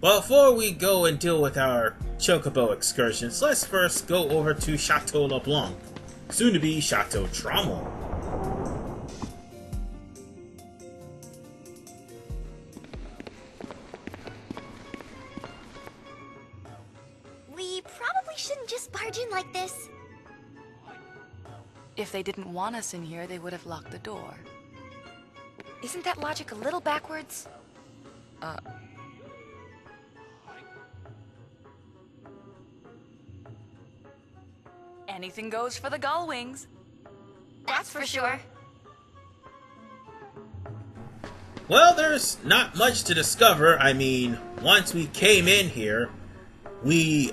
But before we go and deal with our Chocobo excursions, let's first go over to Chateau LeBlanc, soon to be Chateau Traumel. We probably shouldn't just barge in like this. If they didn't want us in here, they would have locked the door. Isn't that logic a little backwards? Anything goes for the gull wings. That's for sure. Well, there's not much to discover. I mean, once we came in here, we,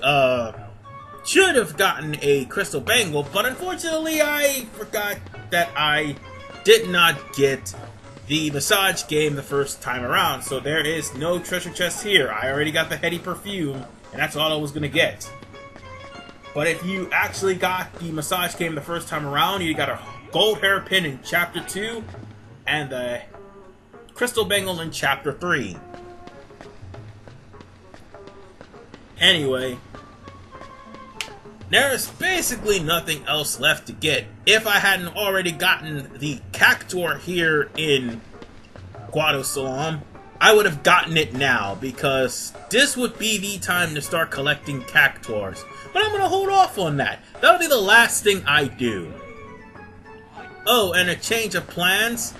should have gotten a crystal bangle, but unfortunately I forgot that I did not get the massage game the first time around, so there is no treasure chest here. I already got the heady perfume, and that's all I was gonna get. But if you actually got the massage game the first time around, you got a gold hairpin in Chapter 2, and the crystal bangle in Chapter 3. Anyway, there's basically nothing else left to get. If I hadn't already gotten the cactuar here in Guadosalam, I would have gotten it now, because this would be the time to start collecting cactuars. But I'm going to hold off on that. That'll be the last thing I do. Oh, and a change of plans.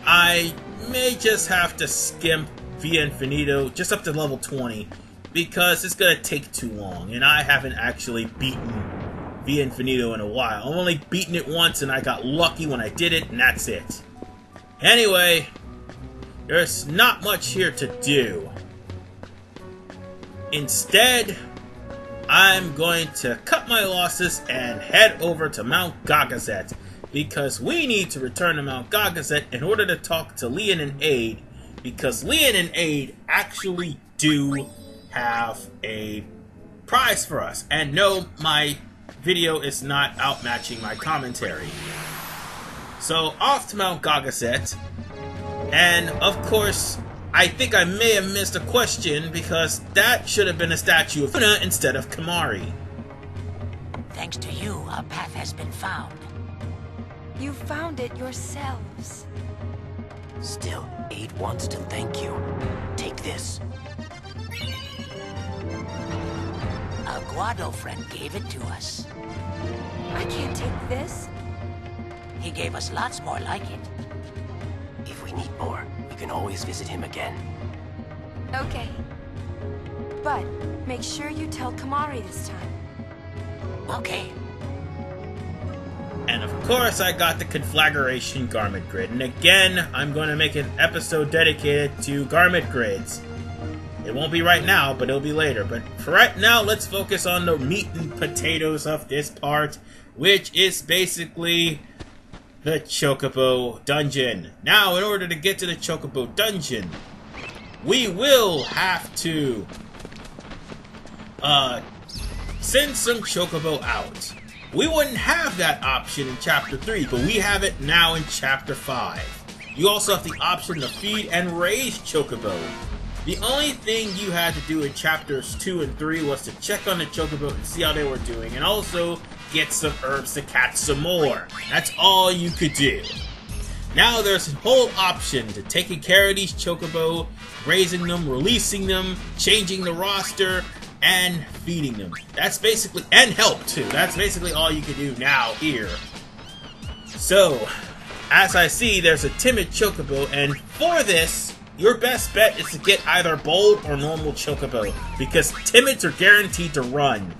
I may just have to skimp Via Infinito just up to level 20. Because it's going to take too long, and I haven't actually beaten Via Infinito in a while. I've only beaten it once, and I got lucky when I did it, and that's it. Anyway, there's not much here to do. Instead, I'm going to cut my losses and head over to Mount Gagazet, because we need to return to Mount Gagazet in order to talk to Leon and Aid, because Leon and Aid actually do have a prize for us. And no, my video is not outmatching my commentary. So off to Mount Gagazet, and of course I think I may have missed a question, because that should have been a statue of Una instead of Kamari. Thanks to you, our path has been found. You found it yourselves. Still, Aid wants to thank you. Take this. A Guado friend gave it to us. I can't take this. He gave us lots more like it. If we need more, we can always visit him again. Okay. But make sure you tell Kamari this time. Okay. And of course I got the Conflagration Garment Grid. And again, I'm going to make an episode dedicated to garment grids. It won't be right now, but it'll be later. But for right now, let's focus on the meat and potatoes of this part, which is basically the Chocobo Dungeon. Now, in order to get to the Chocobo Dungeon, we will have to send some Chocobo out. We wouldn't have that option in Chapter 3, but we have it now in Chapter 5. You also have the option to feed and raise Chocobo. The only thing you had to do in Chapters 2 and 3 was to check on the Chocobo and see how they were doing, and also get some herbs to catch some more. That's all you could do. Now there's a whole option to taking care of these Chocobo, raising them, releasing them, changing the roster, and feeding them. That's basically, and help too. That's basically all you can do now here. So, as I see, there's a timid Chocobo, and for this, your best bet is to get either bold or normal Chocobo, because timids are guaranteed to run.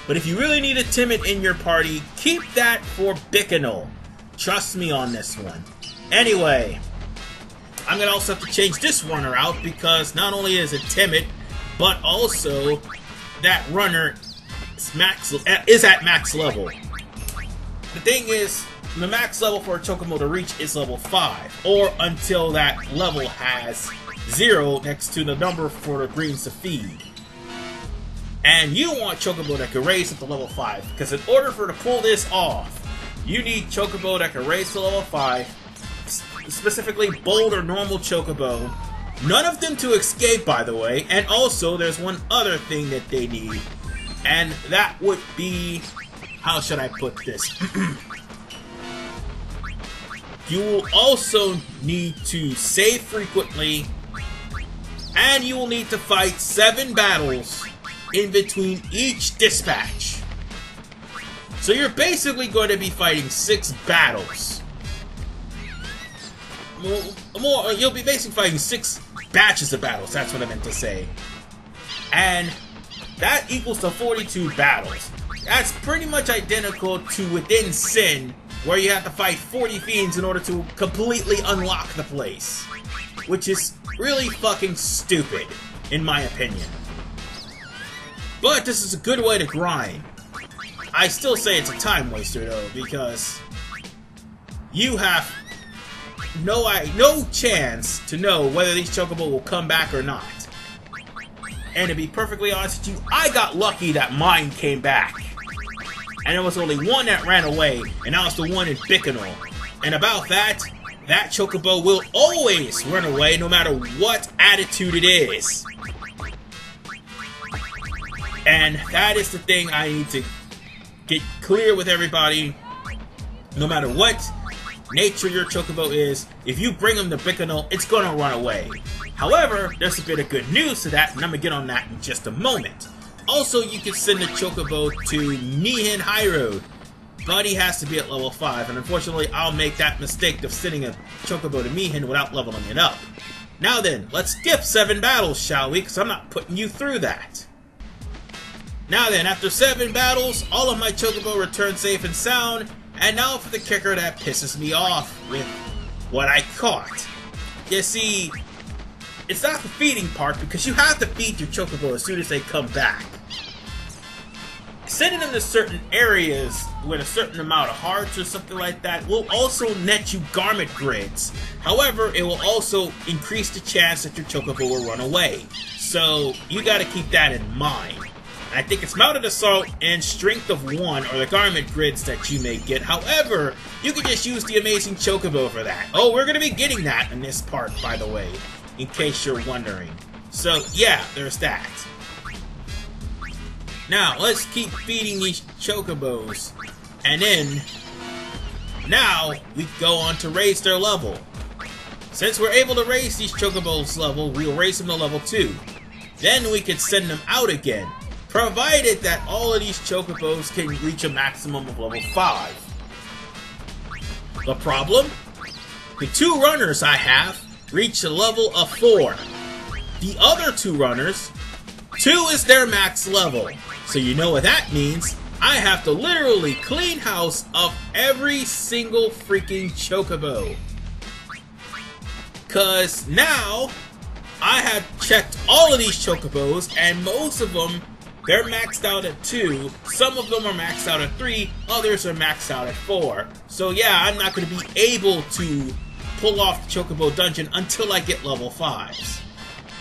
But if you really need a timid in your party, keep that for Bicanol. Trust me on this one. Anyway, I'm going to also have to change this runner out, because not only is it timid, but also that runner is at max level. The thing is, the max level for a Chocobo to reach is level 5, or until that level has 0 next to the number for the greens to feed. And you want Chocobo that can raise up to level 5, because in order for to pull this off, you need Chocobo that can raise to level 5, specifically bold or normal Chocobo, None of them to escape, by the way, and also there's one other thing that they need, and that would be... how should I put this? You will also need to save frequently, and you will need to fight 7 battles in between each dispatch. So you're basically going to be fighting 6 battles. You'll be basically fighting 6 batches of battles, that's what I meant to say. And that equals to 42 battles. That's pretty much identical to Within Sin, where you have to fight 40 fiends in order to completely unlock the place. Which is really fucking stupid, in my opinion. But this is a good way to grind. I still say it's a time waster though, because you have no chance to know whether these Chocobo will come back or not. And to be perfectly honest with you, I got lucky that mine came back. And there was only one that ran away, and that was the one in Bikanal. And about that Chocobo will always run away no matter what attitude it is. And that is the thing I need to get clear with everybody. No matter what nature your Chocobo is, if you bring him to Bikanal, it's gonna run away. However, there's a bit of good news to that, and I'm gonna get on that in just a moment. Also, you can send a Chocobo to Mihin High Road, but he has to be at level 5, and unfortunately, I'll make that mistake of sending a Chocobo to Mihin without leveling it up. Now then, let's skip 7 battles, shall we? Because I'm not putting you through that. Now then, after 7 battles, all of my Chocobo return safe and sound, and now for the kicker that pisses me off with what I caught. You see, it's not the feeding part, because you have to feed your Chocobo as soon as they come back. Sending them to certain areas with a certain amount of hearts or something like that will also net you garment grids. However, it will also increase the chance that your Chocobo will run away. So, you gotta keep that in mind. I think it's Mounted Assault and Strength of 1 are the garment grids that you may get. However, you can just use the Amazing Chocobo for that. Oh, we're gonna be getting that in this part, by the way, in case you're wondering. So, yeah, there's that. Now, let's keep feeding these Chocobos, and then, now, we go on to raise their level. Since we're able to raise these Chocobos level, we'll raise them to level 2. Then we can send them out again, provided that all of these Chocobos can reach a maximum of level 5. The problem? The 2 runners I have reach a level of 4. The other 2 runners, 2 is their max level. So you know what that means. I have to literally clean house of every single freaking Chocobo. Cause now, I have checked all of these Chocobos, and most of them, they're maxed out at 2, some of them are maxed out at 3, others are maxed out at 4. So yeah, I'm not going to be able to pull off the Chocobo Dungeon until I get level 5s.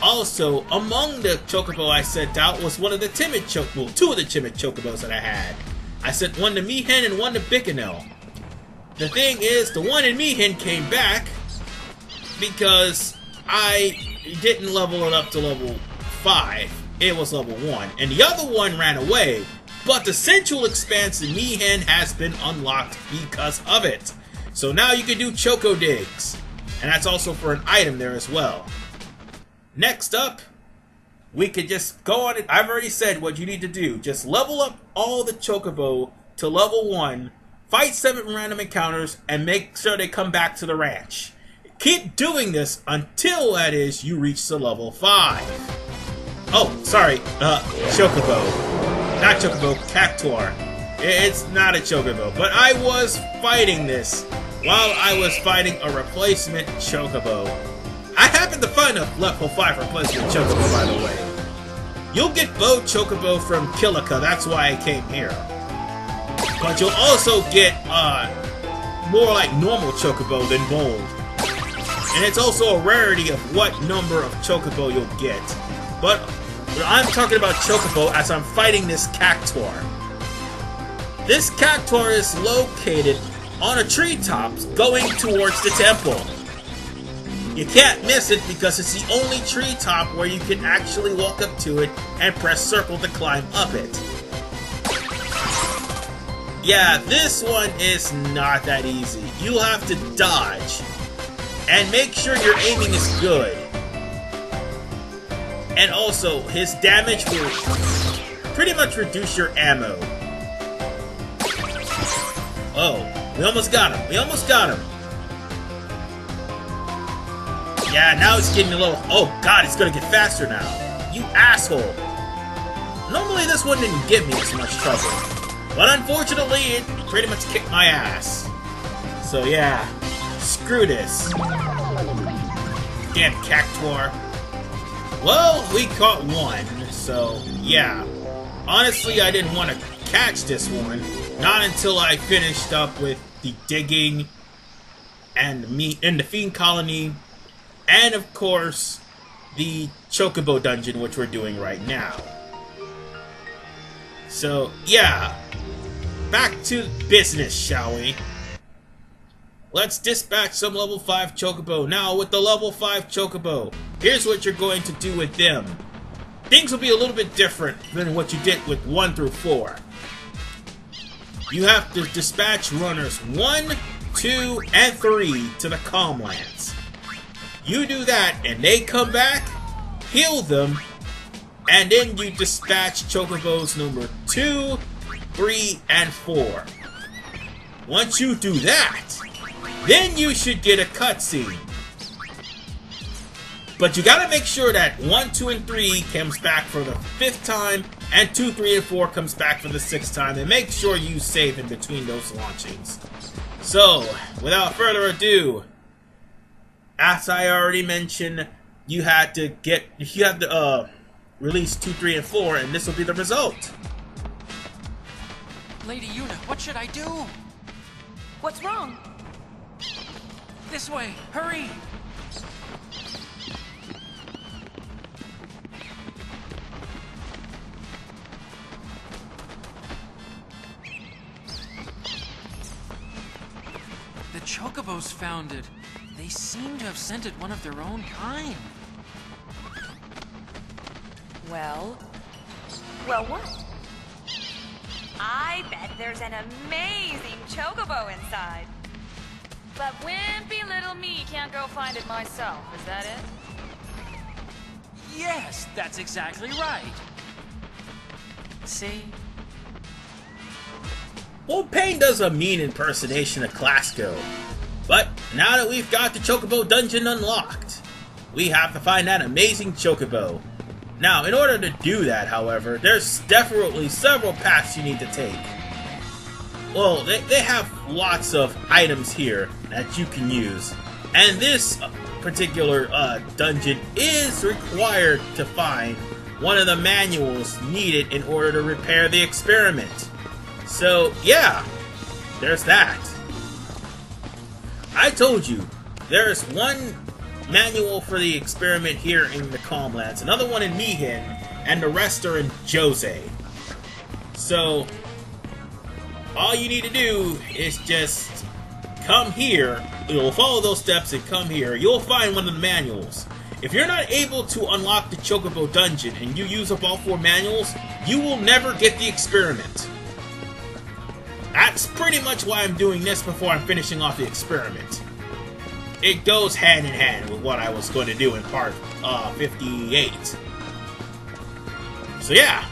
Also, among the Chocobo I sent out was one of the timid Chocobos, 2 of the timid Chocobos that I had. I sent one to Mihin and one to Bikanal. The thing is, the one in Mihin came back because I didn't level it up to level 5. It was level 1. And the other one ran away, but the Central Expanse in Mihin has been unlocked because of it. So now you can do Choco Digs. And that's also for an item there as well. Next up, we could just go on it. I've already said what you need to do. Just level up all the Chocobo to level 1, fight 7 random encounters, and make sure they come back to the ranch. Keep doing this until, that is, you reach the level 5. Oh, sorry, Chocobo. Not Chocobo, Cactuar. It's not a Chocobo, but I was fighting this while I was fighting a replacement Chocobo. I happened to find a level 5 replacement Chocobo, by the way. You'll get Bow Chocobo from Kilika, that's why I came here. But you'll also get, more like normal Chocobo than Bold. And it's also a rarity of what number of Chocobo you'll get. But I'm talking about Chocobo as I'm fighting this Cactuar. This Cactuar is located on a treetop going towards the temple. You can't miss it because it's the only treetop where you can actually walk up to it and press circle to climb up it. Yeah, this one is not that easy. You'll have to dodge. And make sure your aiming is good. And also, his damage will pretty much reduce your ammo. Oh, we almost got him. We almost got him. Yeah, now it's getting a little... Oh god, it's gonna get faster now. You asshole. Normally this one didn't give me as much trouble. But unfortunately, it pretty much kicked my ass. So yeah, screw this. Damn cactuar. Well, we caught one, so yeah. Honestly, I didn't want to catch this one. Not until I finished up with the digging and the Fiend Colony. And of course, the Chocobo Dungeon, which we're doing right now. So, yeah. Back to business, shall we? Let's dispatch some level 5 Chocobo. Now, with the level 5 Chocobo, here's what you're going to do with them. Things will be a little bit different than what you did with 1 through 4. You have to dispatch runners 1, 2, and 3 to the Calmlands. You do that, and they come back, heal them, and then you dispatch Chocobos number 2, 3, and 4. Once you do that, then you should get a cutscene. But you gotta make sure that 1, 2, and 3 comes back for the 5th time, and 2, 3, and 4 comes back for the 6th time, and make sure you save in between those launchings. So, without further ado, as I already mentioned, you have to release 2, 3, and 4, and this will be the result. Lady Yuna, what should I do? What's wrong? This way, hurry! The Chocobos found it. They seem to have sent it one of their own kind. Well? Well, what? I bet there's an amazing Chocobo inside. But wimpy little me can't go find it myself, is that it? Yes, that's exactly right. See? Well, Pain does a mean impersonation of Clasco. But now that we've got the Chocobo Dungeon unlocked, we have to find that amazing Chocobo. Now, in order to do that, however, there's definitely several paths you need to take. Well, they have lots of items here that you can use. And this particular dungeon is required to find one of the manuals needed in order to repair the experiment. So, yeah, there's that. I told you, there's one manual for the experiment here in the Calmlands, another one in Mihin, and the rest are in Jose. So, all you need to do is just come here, you'll follow those steps and come here, you'll find one of the manuals. If you're not able to unlock the Chocobo Dungeon and you use up all 4 manuals, you will never get the experiment. That's pretty much why I'm doing this before I'm finishing off the experiment. It goes hand in hand with what I was going to do in part 58. So yeah,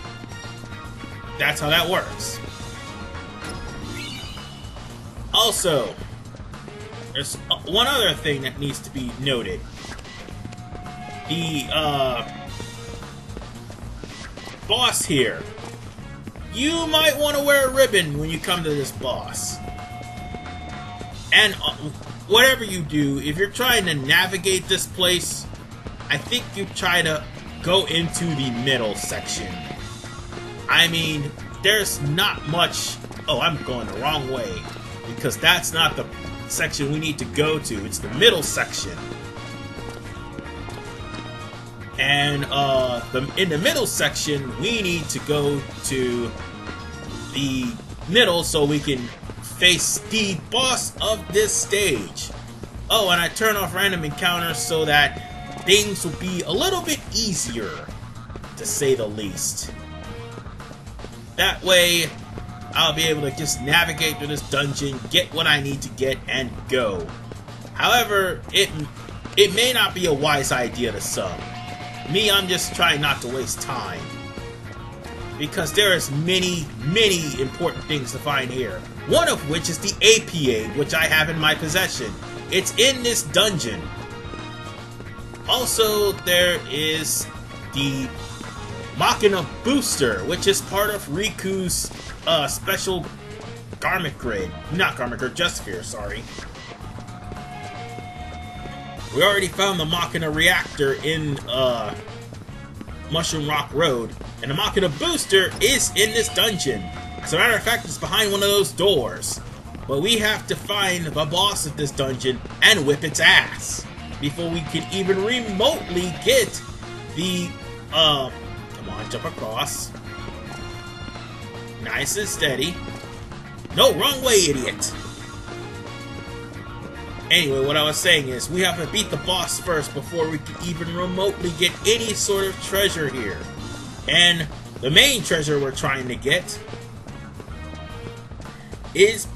that's how that works. Also, there's one other thing that needs to be noted. The boss here. You might want to wear a ribbon when you come to this boss. And whatever you do, if you're trying to navigate this place, I think you try to go into the middle section. I mean, there's not much... Oh, I'm going the wrong way. Because that's not the section we need to go to. It's the middle section. And in the middle section, we need to go to the middle so we can face the boss of this stage. Oh, and I turn off random encounters so that things will be a little bit easier, to say the least. That way, I'll be able to just navigate through this dungeon, get what I need to get, and go. However, it may not be a wise idea to sub. Me, I'm just trying not to waste time. Because there is many important things to find here. One of which is the APA, which I have in my possession. It's in this dungeon. Also, there is the Machina Booster, which is part of Riku's special garment grid. Not garment grid, just sphere, sorry. We already found the Machina Reactor in Mushroom Rock Road, and the Machina Booster is in this dungeon. As a matter of fact, it's behind one of those doors. But we have to find the boss of this dungeon and whip its ass before we can even remotely get the, come on, jump across. Nice and steady. No, wrong way, idiot. Anyway, what I was saying is, we have to beat the boss first before we can even remotely get any sort of treasure here. And the main treasure we're trying to get is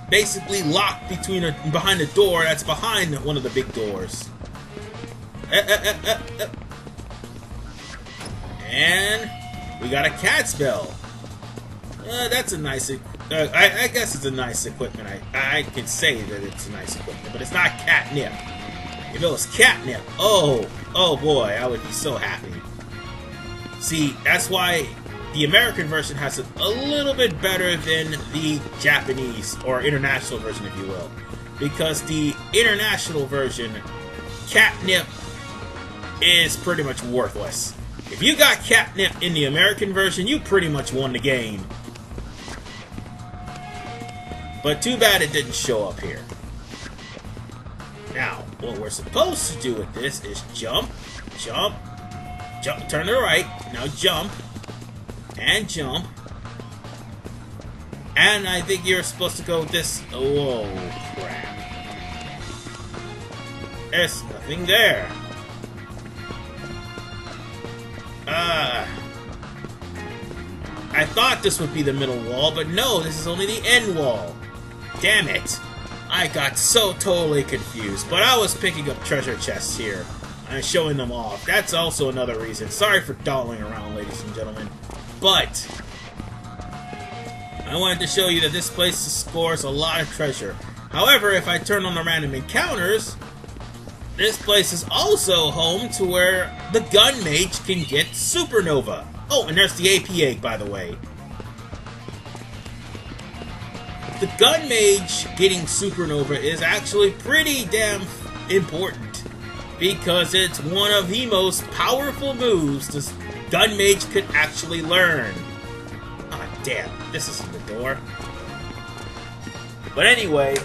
basically locked behind a door that's behind one of the big doors. And we got a cat's bell. That's a nice... I guess it's a nice equipment. I can say that it's a nice equipment, but it's not catnip. If it was catnip, oh boy, I would be so happy. See, that's why the American version has it a little bit better than the Japanese, or international version, if you will. Because the international version, catnip is pretty much worthless. If you got catnip in the American version, you pretty much won the game. But too bad it didn't show up here. Now, what we're supposed to do with this is jump, jump, jump, turn to the right, now jump, and jump. And I think you're supposed to go this... Whoa, crap. There's nothing there. I thought this would be the middle wall, but no, this is only the end wall. Damn it. I got so totally confused, but I was picking up treasure chests here and showing them off. That's also another reason. Sorry for dawdling around, ladies and gentlemen. But I wanted to show you that this place scores a lot of treasure. However, if I turn on the random encounters, this place is also home to where the gun mage can get supernova. Oh, and there's the APA, by the way. The gun mage getting supernova is actually pretty damn important, because it's one of the most powerful moves the gun mage could actually learn. Ah, damn, this isn't the door. But anyway,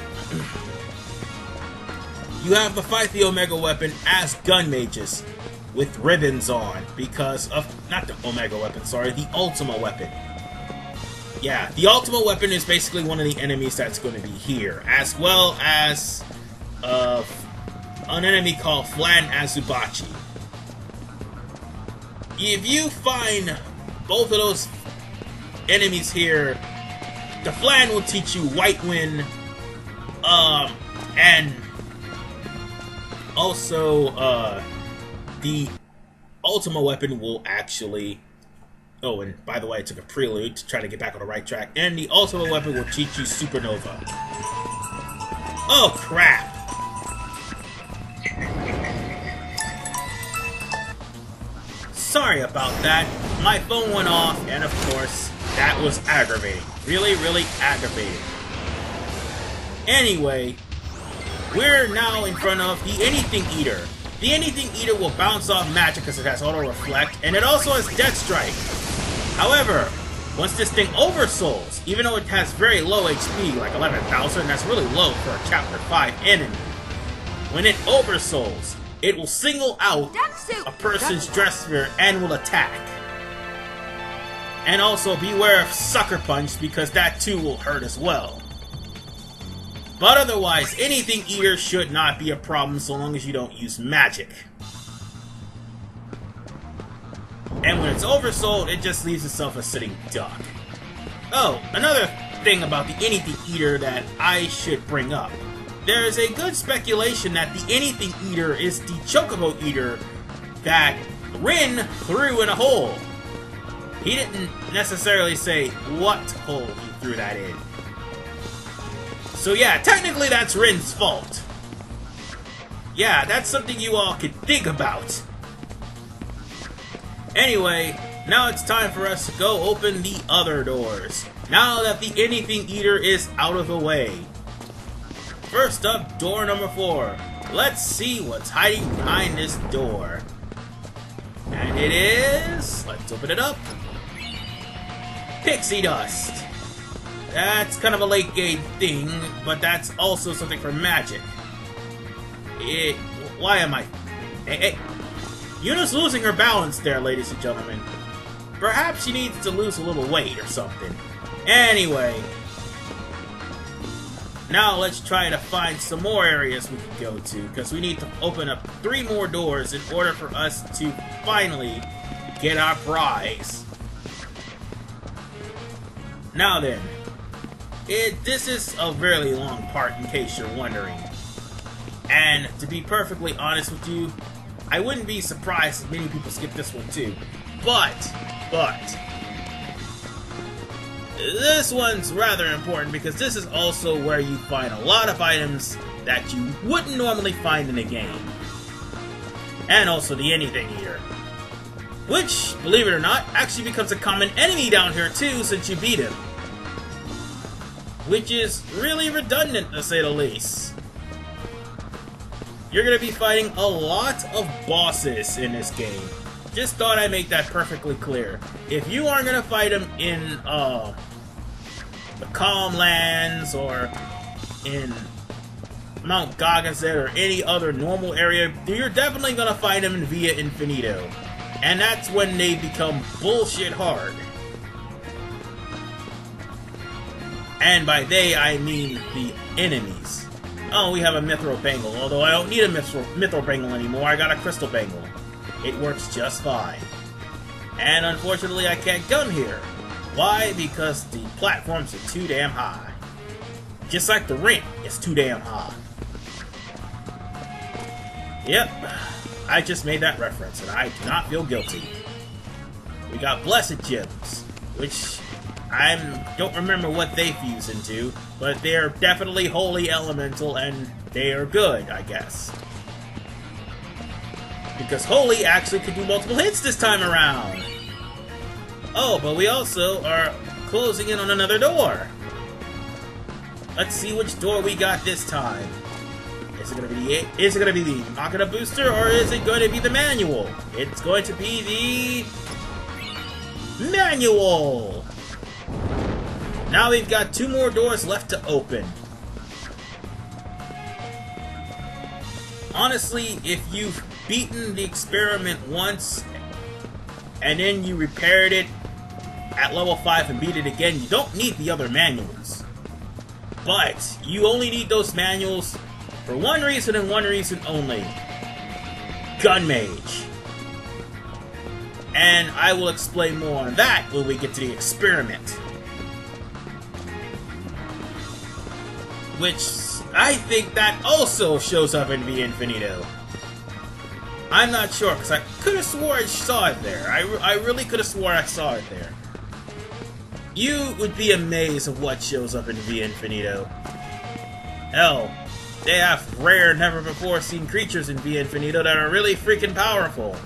you have to fight the Omega weapon as gun mages with ribbons on, because of, not the Omega weapon, sorry, the Ultima weapon. Yeah, the Ultima weapon is basically one of the enemies that's going to be here, as well as an enemy called Flan Azubachi. If you find both of those enemies here, the Flan will teach you White Wind, and also the Ultima weapon will actually... Oh, and by the way, I took a prelude to try to get back on the right track. And the Ultima weapon will teach you Supernova. Oh, crap! Sorry about that. My phone went off, and of course, that was aggravating. Really, really aggravating. Anyway, we're now in front of the Anything Eater. The Anything Eater will bounce off magic because it has Auto Reflect, and it also has Death Strike. However, once this thing oversouls, even though it has very low HP, like 11,000, that's really low for a Chapter 5 enemy. When it oversouls, it will single out a person's dress sphere and will attack. And also beware of Sucker Punch, because that too will hurt as well. But otherwise, anything eater should not be a problem so long as you don't use magic. And when it's oversold, it just leaves itself a sitting duck. Oh, another thing about the anything eater that I should bring up. There is a good speculation that the anything eater is the Chocobo eater that Rin threw in a hole. He didn't necessarily say what hole he threw that in. So yeah, technically that's Rin's fault. Yeah, that's something you all could think about. Anyway, now it's time for us to go open the other doors, now that the anything eater is out of the way. First up, door number 4. Let's see what's hiding behind this door. And it is... let's open it up. Pixie dust. That's kind of a late game thing, but that's also something for magic. Why am I... Hey. Yuna's losing her balance there, ladies and gentlemen. Perhaps she needs to lose a little weight or something. Anyway. Now let's try to find some more areas we can go to, because we need to open up 3 more doors in order for us to finally get our prize. Now then, this is a really long part in case you're wondering. And to be perfectly honest with you, I wouldn't be surprised if many people skip this one too. But, this one's rather important because this is also where you find a lot of items that you wouldn't normally find in a game. And also the anything eater. Which, believe it or not, actually becomes a common enemy down here too since you beat him. Which is really redundant to say the least. You're going to be fighting a lot of bosses in this game. Just thought I'd make that perfectly clear. If you aren't going to fight them in the Calm Lands or in Mount Gagazet or any other normal area, you're definitely going to fight them in Via Infinito. And that's when they become bullshit hard. And by they, I mean the enemies. Oh, we have a Mithril Bangle, although I don't need a Mithril Bangle anymore, I got a Crystal Bangle. It works just fine. And unfortunately, I can't gun here. Why? Because the platforms are too damn high. Just like the rink is too damn high. Yep, I just made that reference, and I do not feel guilty. We got Blessed Gems, which I don't remember what they fuse into, but they're definitely Holy Elemental, and they are good, I guess. Because Holy actually could do multiple hits this time around! Oh, but we also are closing in on another door! Let's see which door we got this time. Is it gonna be the Machina Booster, or is it going to be the manual? It's going to be the manual! Now we've got 2 more doors left to open. Honestly, if you've beaten the experiment once, and then you repaired it at level 5 and beat it again, you don't need the other manuals. But you only need those manuals for one reason and one reason only. Gun Mage. And I will explain more on that when we get to the experiment. Which, I think that also shows up in Via Infinito. I'm not sure, because I could have swore I saw it there. I really could have swore I saw it there. You would be amazed at what shows up in Via Infinito. Hell, they have rare, never-before-seen creatures in Via Infinito that are really freaking powerful.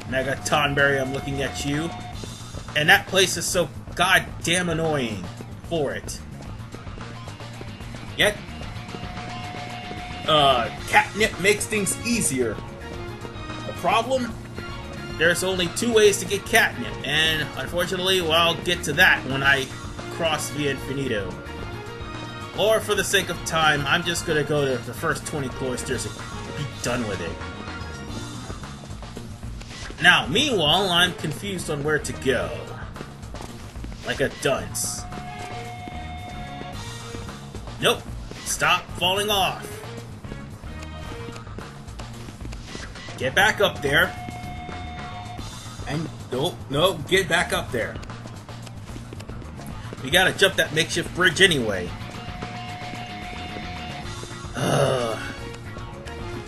Mega Tonberry, I'm looking at you. And that place is so goddamn annoying for it. Yet, catnip makes things easier. The problem? There's only 2 ways to get catnip, and unfortunately, well, I'll get to that when I cross Via Infinito. Or, for the sake of time, I'm just gonna go to the first 20 cloisters and be done with it. Now, meanwhile, I'm confused on where to go. Like a dunce. Nope. Stop falling off. Get back up there. And no, get back up there. We gotta jump that makeshift bridge anyway.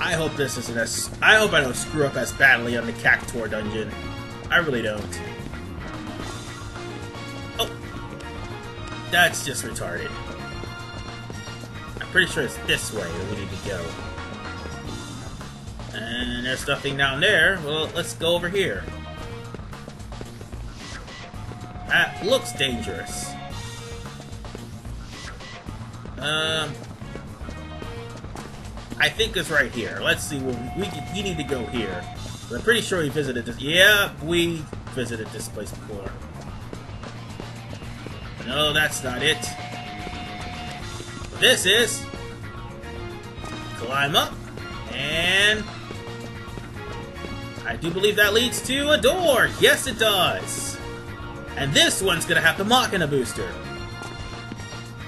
I hope this isn't as... I hope I don't screw up as badly on the Chocobo Dungeon. I really don't. Oh! That's just retarded. I'm pretty sure it's this way that we need to go. And there's nothing down there. Well, let's go over here. That looks dangerous. I think it's right here. Let's see. We need to go here. I'm pretty sure we visited this. Yeah, we visited this place before. No, that's not it. This is... Climb up. And... I do believe that leads to a door. Yes, it does. And this one's gonna have the Machina booster.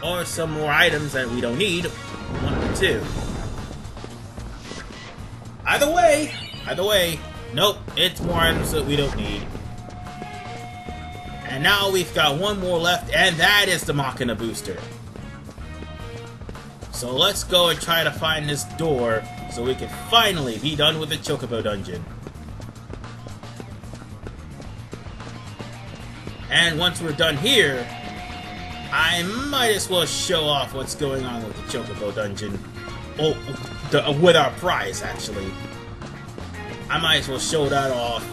Or some more items that we don't need. One of the two. Either way, nope, it's more items that we don't need. And now we've got one more left, and that is the Machina booster. So let's go and try to find this door so we can finally be done with the Chocobo Dungeon. And once we're done here, I might as well show off what's going on with the Chocobo Dungeon. Oh, with our prize, actually. I might as well show that off.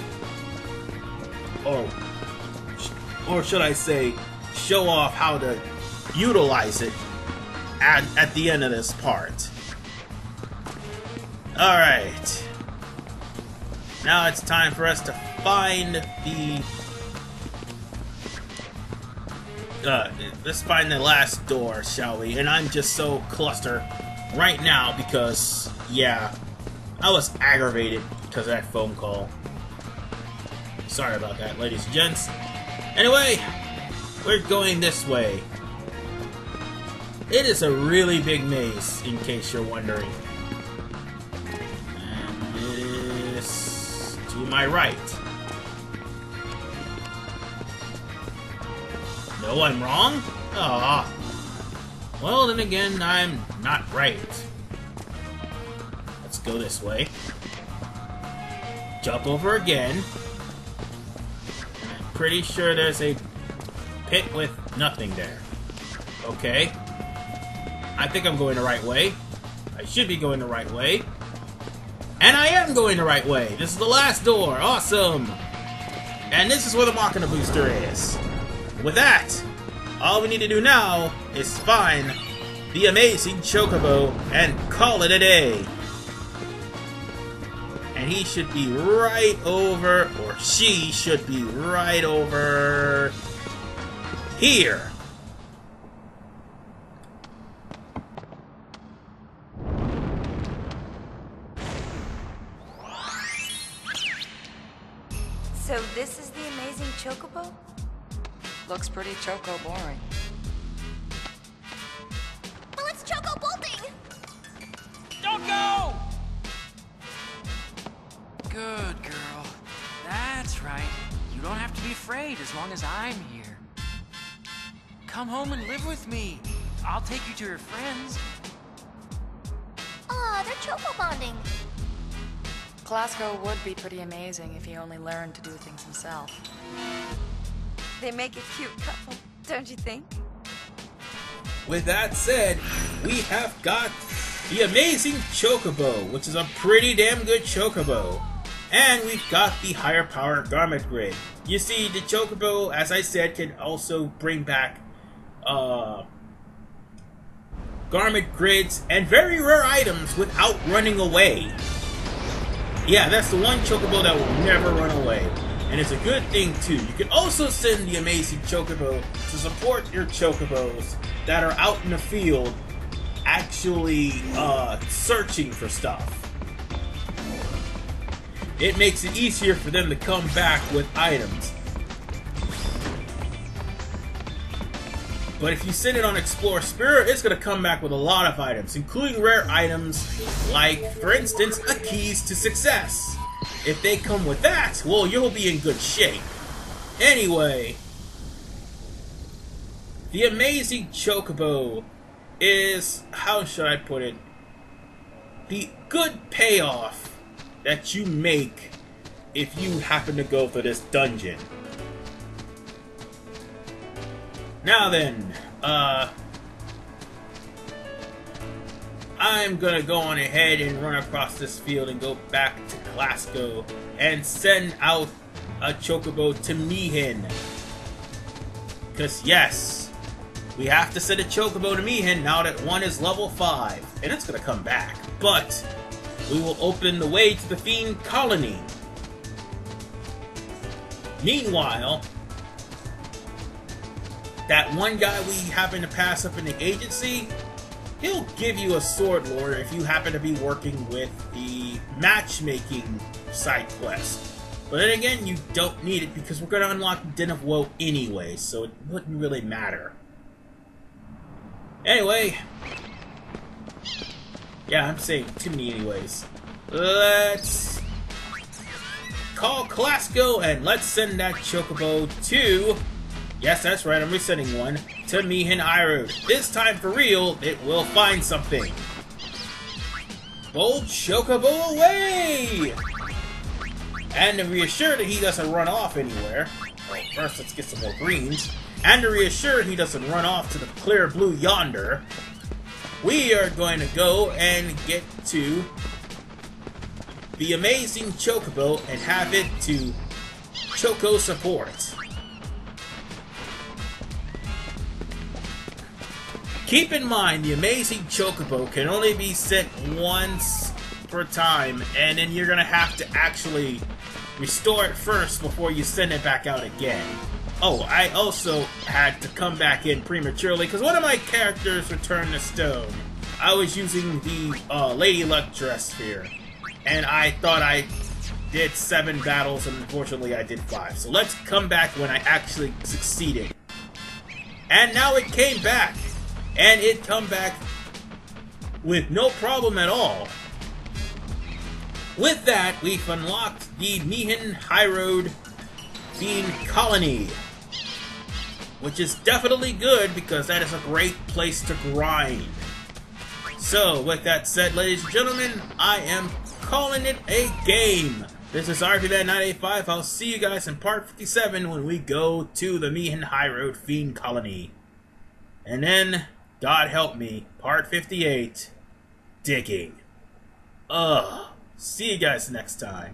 Or should I say, show off how to utilize it at the end of this part. Alright. Now it's time for us to find the... let's find the last door, shall we? And I'm just so clustered right now because, yeah, I was aggravated because of that phone call. Sorry about that, ladies and gents. Anyway, we're going this way. It is a really big maze, in case you're wondering. And it is to my right. No, I'm wrong? Ah. Well, then again, I'm not right. Let's go this way. Jump over again. I'm pretty sure there's a pit with nothing there. Okay. I think I'm going the right way. I should be going the right way. And I am going the right way. This is the last door. Awesome. And this is where the Machina booster is. With that, all we need to do now is find the amazing Chocobo and call it a day. And he should be right over, or she should be right over here. So this is the amazing Chocobo? Looks pretty Choco boring. Well, it's Choco bolting! Don't go! Good girl. That's right. You don't have to be afraid as long as I'm here. Come home and live with me. I'll take you to your friends. Aw, they're Choco bonding. Clasko would be pretty amazing if he only learned to do things himself. They make a cute couple, don't you think? With that said, we have got the amazing Chocobo, which is a pretty damn good Chocobo. And we've got the higher power garment grid. You see, the Chocobo, as I said, can also bring back garment grids and very rare items without running away. Yeah, that's the one Chocobo that will never run away. And it's a good thing too. You can also send the amazing Chocobo to support your Chocobos that are out in the field actually searching for stuff. It makes it easier for them to come back with items. But if you send it on Explore Spirit, it's going to come back with a lot of items, including rare items like, for instance, a Keys to Success. If they come with that, well, you'll be in good shape. Anyway, the amazing Chocobo is, how should I put it, the good payoff that you make if you happen to go for this dungeon. Now then, I'm gonna go on ahead and run across this field and go back to Glasgow and send out a Chocobo to Mihin. Because yes, we have to send a Chocobo to Mihin now that one is level 5, and it's gonna come back. But we will open the way to the Fiend Colony. Meanwhile, that one guy we happen to pass up in the agency, he'll give you a sword lord if you happen to be working with the matchmaking side quest. But then again, you don't need it because we're going to unlock Den of Woe anyway, so it wouldn't really matter. Anyway, yeah, I'm saying too many anyways. Let's call Glasgow and let's send that Chocobo to... Yes, that's right, I'm resending one to Mihin Road. This time for real, it will find something. Bold Chocobo away! And to reassure that he doesn't run off anywhere, well, first let's get some more greens. And to reassure he doesn't run off to the clear blue yonder, we are going to go and get to the amazing Chocobo and have it to Choco support. Keep in mind, the amazing Chocobo can only be sent once per time, and then you're going to have to actually restore it first before you send it back out again. Oh, I also had to come back in prematurely because one of my characters returned to stone. I was using the Lady Luck dress here, and I thought I did 7 battles, and unfortunately I did 5. So let's come back when I actually succeeded. And now it came back. And it come back with no problem at all. With that, we've unlocked the Mihin High Road Fiend Colony, which is definitely good because that is a great place to grind. So, with that said, ladies and gentlemen, I am calling it a game. This is RPman985. I'll see you guys in part 57 when we go to the Mihin High Road Fiend Colony. And then, God help me, part 58, digging. See you guys next time.